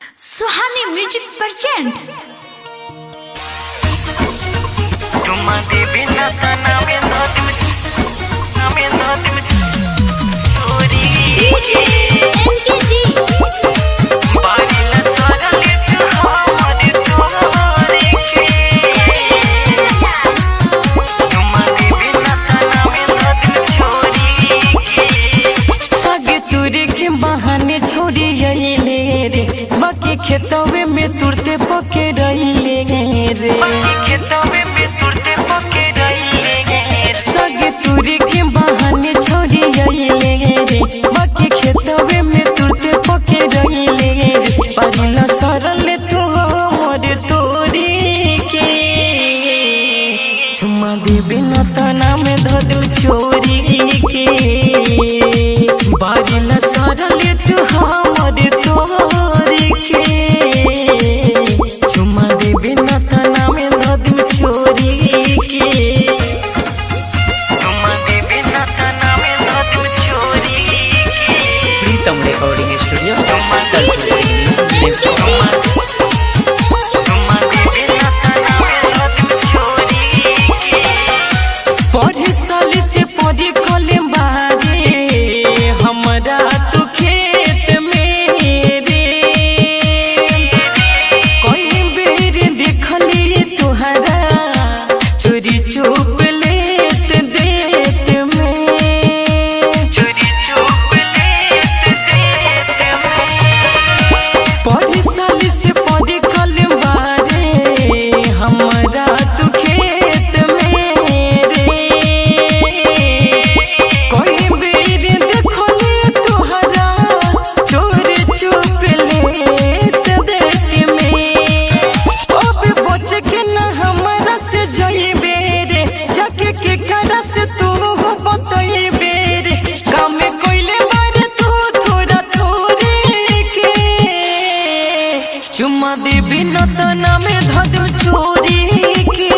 सुहानी music present चुम्मा दे बिना तना में धोती में चोरी एनकेजी बारिला सारा लेते हमारे तोरे के चुम्मा दे बिना तना में धोती में चोरी सगे तुरे के बहाने छोड़ी आइले रे बाकी खेतवे में तुरते पके रहिले रे खेतवे में तुरते पके रहिले सगे तुरे के बहाने छोड़ी आइले रे बाकी खेतवे में तुरते पके रहिले रे परिला सरल तू मोर तोरी के चुम्मा दे बिना तना में धदु चोरी के बारिला सरल तू हमर तोरी के चुम्मा दे बिना तना में धदु चोरी के चुम्मा दे बिना तना में धोती में चोरी प्रीतम रिकॉर्डिंग स्टूडियो चुम्मा दे बिना तना में धोती में चोरी पढ़े साली से पढ़े कले बारे हमरा तू खेत में रे कोई बेर देखली तुहरा चोरी चुप लेत देत में चोरी चुप लेत देत पढ़े साली से पढ़े कले बारे हमरा तू खेत में रे कोई बेर देखली तुहरा चोरी चुप लेत देत में अब बच के न हमरा से जइबे रे जाके के करा से तू बतइबे रे काम कोइले बारे तू थोड़ा थोड़े के चुम्मा दे बिना तना में धदु चोरी के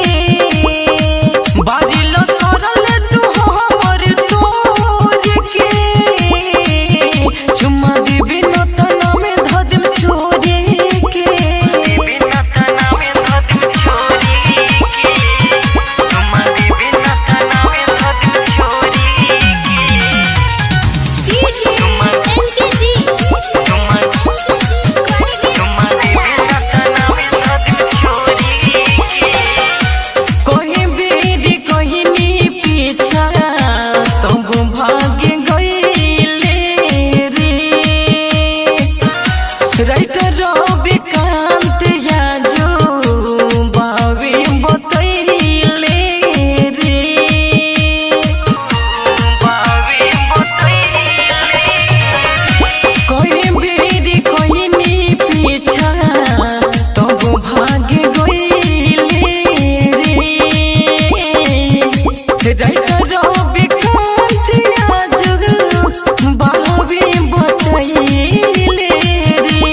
बारिलो सरल तू हमर तोरी के चुम्मा दे बिना तना में धदु चोरी के बिना तना में धोती में चोरी चुम्मा दे बिना तना में धोती में चोरी एनकेजी चुम्मा दे बिना तना में धोती में चोरी कोई बेरी कोई नी पीछा तुम भाग गईले रे राइटर रवि कांत या जो बावे बतइले रे बावी कोई बेरी कोई नी पीछा तुम भाग गईले रे राइटर रवि कांत या जो बावे बतइले रे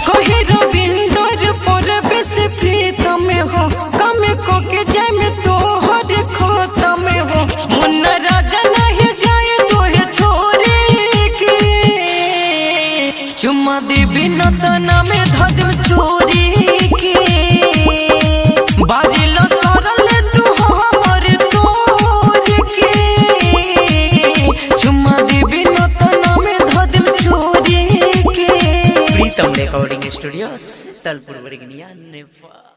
कहे रविंदर पर बेस प्रीतम हो कम को के जाय में तोहर खतम हो मुन्ना राजा नहीं जाए तोहे छोरे के चुम्मा दे बिना तना में धदु चोरी के बारिला सरल तू हमर तोरी के चुम्मा दे बिना तना में धदु चोरी के प्रीतम रिकॉर्डिंग स्टूडियो तलपुर बरगनिया नेपाल।